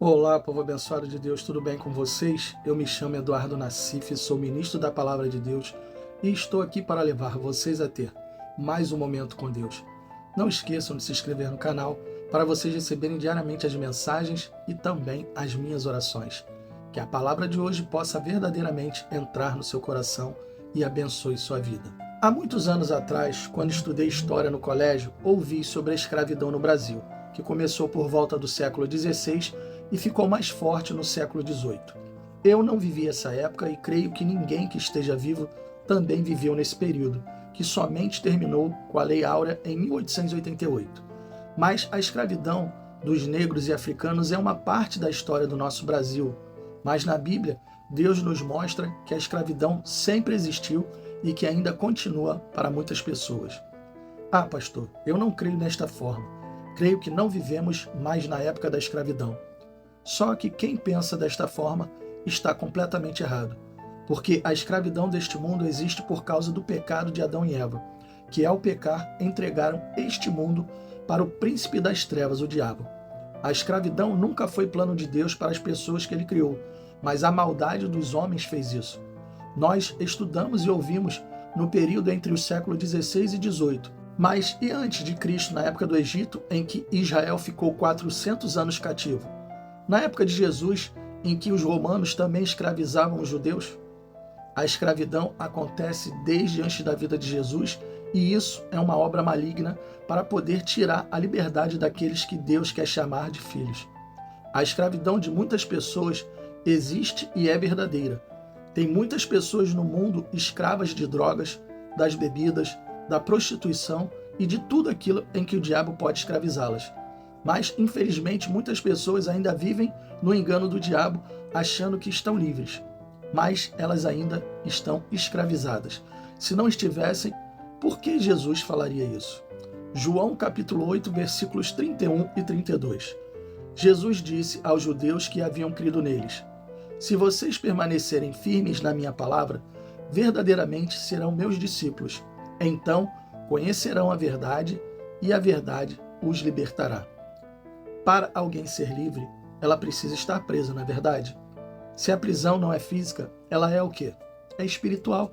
Olá, povo abençoado de Deus, tudo bem com vocês? Eu me chamo Eduardo Nassif, sou ministro da Palavra de Deus e estou aqui para levar vocês a ter mais um momento com Deus. Não esqueçam de se inscrever no canal para vocês receberem diariamente as mensagens e também as minhas orações. Que a palavra de hoje possa verdadeiramente entrar no seu coração e abençoe sua vida. Há muitos anos atrás, quando estudei História no colégio, ouvi sobre a escravidão no Brasil, que começou por volta do século XVI e ficou mais forte no século XVIII. Eu não vivi essa época e creio que ninguém que esteja vivo também viveu nesse período, que somente terminou com a Lei Áurea em 1888. Mas a escravidão dos negros e africanos é uma parte da história do nosso Brasil. Mas na Bíblia, Deus nos mostra que a escravidão sempre existiu e que ainda continua para muitas pessoas. Ah, pastor, eu não creio nesta forma. Creio que não vivemos mais na época da escravidão. Só que quem pensa desta forma está completamente errado, porque a escravidão deste mundo existe por causa do pecado de Adão e Eva, que ao pecar entregaram este mundo para o príncipe das trevas, o diabo. A escravidão nunca foi plano de Deus para as pessoas que ele criou, mas a maldade dos homens fez isso. Nós estudamos e ouvimos no período entre o século XVI e XVIII, mas e antes de Cristo, na época do Egito, em que Israel ficou 400 anos cativo? Na época de Jesus, em que os romanos também escravizavam os judeus? A escravidão acontece desde antes da vida de Jesus e isso é uma obra maligna para poder tirar a liberdade daqueles que Deus quer chamar de filhos. A escravidão de muitas pessoas existe e é verdadeira. Tem muitas pessoas no mundo escravas de drogas, das bebidas, da prostituição e de tudo aquilo em que o diabo pode escravizá-las. Mas, infelizmente, muitas pessoas ainda vivem no engano do diabo, achando que estão livres. Mas elas ainda estão escravizadas. Se não estivessem, por que Jesus falaria isso? João capítulo 8, versículos 31 e 32. Jesus disse aos judeus que haviam crido neles: se vocês permanecerem firmes na minha palavra, verdadeiramente serão meus discípulos. Então conhecerão a verdade e a verdade os libertará. Para alguém ser livre, ela precisa estar presa, não é verdade? Se a prisão não é física, ela é o quê? É espiritual.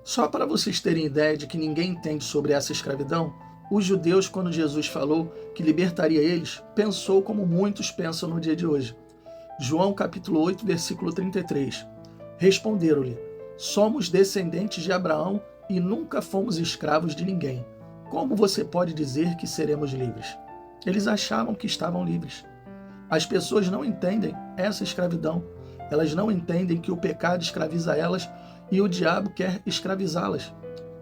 Só para vocês terem ideia de que ninguém entende sobre essa escravidão, os judeus, quando Jesus falou que libertaria eles, pensou como muitos pensam no dia de hoje. João capítulo 8, versículo 33. Responderam-lhe: somos descendentes de Abraão e nunca fomos escravos de ninguém. Como você pode dizer que seremos livres? Eles achavam que estavam livres. As pessoas não entendem essa escravidão. Elas não entendem que o pecado escraviza elas e o diabo quer escravizá-las.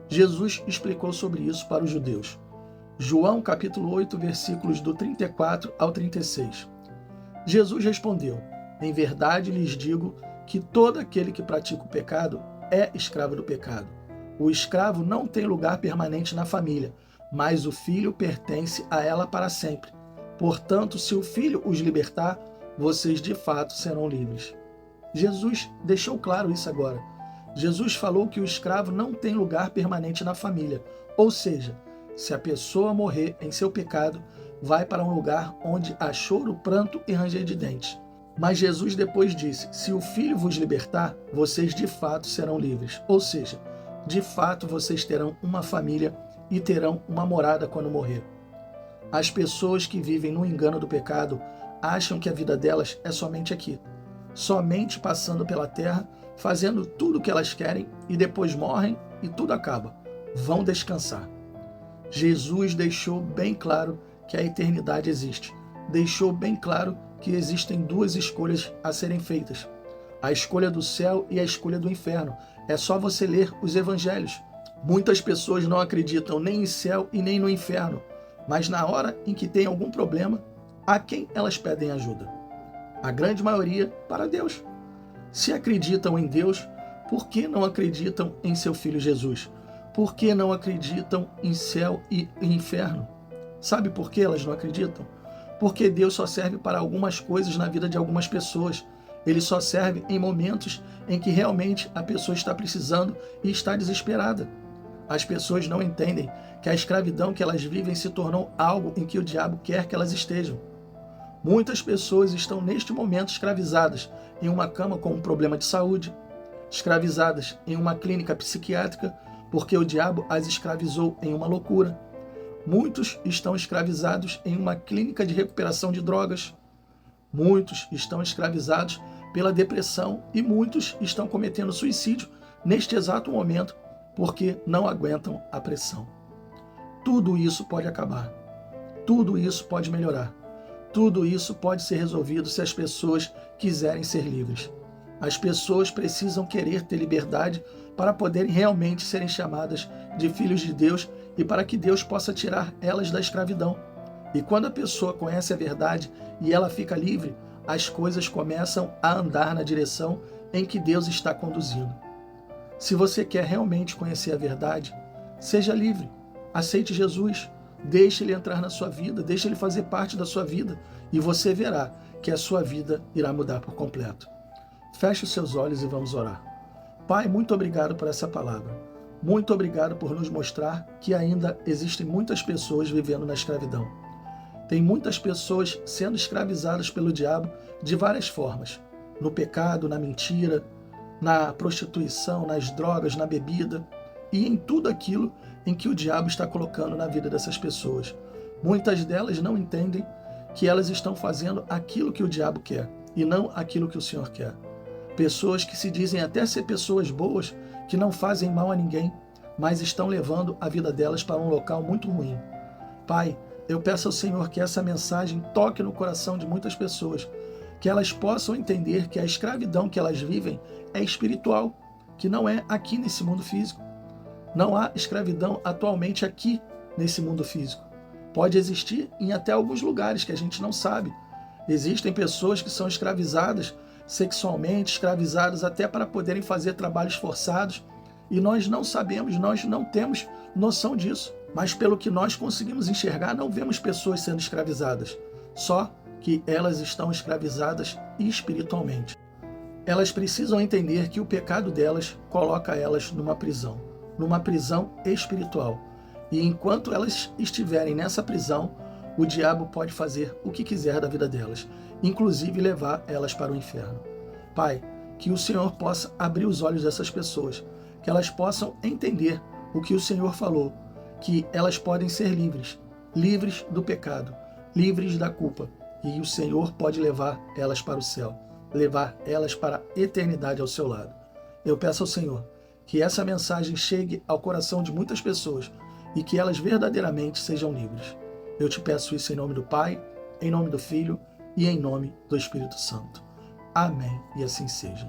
Jesus explicou sobre isso para os judeus. João capítulo 8, versículos do 34 ao 36. Jesus respondeu: em verdade lhes digo que todo aquele que pratica o pecado é escravo do pecado. O escravo não tem lugar permanente na família, mas o filho pertence a ela para sempre. Portanto, se o filho os libertar, vocês de fato serão livres. Jesus deixou claro isso agora. Jesus falou que o escravo não tem lugar permanente na família, ou seja, se a pessoa morrer em seu pecado, vai para um lugar onde há choro, pranto e ranger de dentes. Mas Jesus depois disse: se o filho vos libertar, vocês de fato serão livres, ou seja, de fato vocês terão uma família e terão uma morada quando morrer. As pessoas que vivem no engano do pecado acham que a vida delas é somente aqui, somente passando pela terra, fazendo tudo o que elas querem e depois morrem e tudo acaba. Vão descansar. Jesus deixou bem claro que a eternidade existe. Deixou bem claro que existem duas escolhas a serem feitas: a escolha do céu e a escolha do inferno. É só você ler os evangelhos. Muitas pessoas não acreditam nem em céu e nem no inferno, mas na hora em que tem algum problema, a quem elas pedem ajuda? A grande maioria para Deus. Se acreditam em Deus, por que não acreditam em seu Filho Jesus? Por que não acreditam em céu e inferno? Sabe por que elas não acreditam? Porque Deus só serve para algumas coisas na vida de algumas pessoas. Ele só serve em momentos em que realmente a pessoa está precisando e está desesperada. As pessoas não entendem que a escravidão que elas vivem se tornou algo em que o diabo quer que elas estejam. Muitas pessoas estão neste momento escravizadas em uma cama com um problema de saúde, escravizadas em uma clínica psiquiátrica porque o diabo as escravizou em uma loucura. Muitos estão escravizados em uma clínica de recuperação de drogas. Muitos estão escravizados pela depressão e muitos estão cometendo suicídio neste exato momento porque não aguentam a pressão. Tudo isso pode acabar. Tudo isso pode melhorar. Tudo isso pode ser resolvido se as pessoas quiserem ser livres. As pessoas precisam querer ter liberdade para poderem realmente serem chamadas de filhos de Deus e para que Deus possa tirar elas da escravidão. E quando a pessoa conhece a verdade e ela fica livre, as coisas começam a andar na direção em que Deus está conduzindo. Se você quer realmente conhecer a verdade, seja livre, aceite Jesus, deixe Ele entrar na sua vida, deixe Ele fazer parte da sua vida e você verá que a sua vida irá mudar por completo. Feche os seus olhos e vamos orar. Pai, muito obrigado por essa palavra. Muito obrigado por nos mostrar que ainda existem muitas pessoas vivendo na escravidão. Tem muitas pessoas sendo escravizadas pelo diabo de várias formas. No pecado, na mentira, na prostituição, nas drogas, na bebida e em tudo aquilo em que o diabo está colocando na vida dessas pessoas. Muitas delas não entendem que elas estão fazendo aquilo que o diabo quer e não aquilo que o Senhor quer. Pessoas que se dizem até ser pessoas boas, que não fazem mal a ninguém, mas estão levando a vida delas para um local muito ruim. Pai, eu peço ao Senhor que essa mensagem toque no coração de muitas pessoas, que elas possam entender que a escravidão que elas vivem é espiritual, que não é aqui nesse mundo físico. Não há escravidão atualmente aqui nesse mundo físico. Pode existir em até alguns lugares que a gente não sabe. Existem pessoas que são escravizadas sexualmente, escravizadas até para poderem fazer trabalhos forçados, e nós não sabemos, nós não temos noção disso. Mas pelo que nós conseguimos enxergar, não vemos pessoas sendo escravizadas, só que elas estão escravizadas espiritualmente. Elas precisam entender que o pecado delas coloca elas numa prisão espiritual. E enquanto elas estiverem nessa prisão, o diabo pode fazer o que quiser da vida delas, inclusive levar elas para o inferno. Pai, que o Senhor possa abrir os olhos dessas pessoas, que elas possam entender o que o Senhor falou, que elas podem ser livres, livres do pecado, livres da culpa, e o Senhor pode levar elas para o céu, levar elas para a eternidade ao seu lado. Eu peço ao Senhor que essa mensagem chegue ao coração de muitas pessoas e que elas verdadeiramente sejam livres. Eu te peço isso em nome do Pai, em nome do Filho e em nome do Espírito Santo. Amém, e assim seja.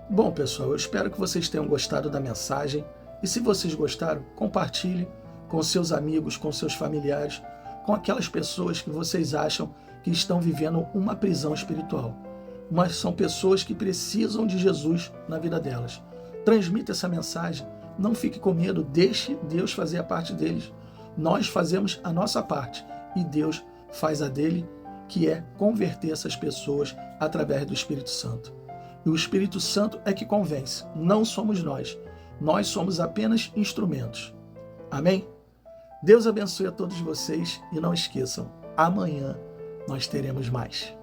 Bom, pessoal, eu espero que vocês tenham gostado da mensagem e se vocês gostaram, compartilhe com seus amigos, com seus familiares, com aquelas pessoas que vocês acham que estão vivendo uma prisão espiritual. Mas são pessoas que precisam de Jesus na vida delas. Transmita essa mensagem, não fique com medo, deixe Deus fazer a parte deles. Nós fazemos a nossa parte e Deus faz a dele, que é converter essas pessoas através do Espírito Santo. E o Espírito Santo é que convence, não somos nós. Nós somos apenas instrumentos. Amém? Deus abençoe a todos vocês e não esqueçam, amanhã nós teremos mais.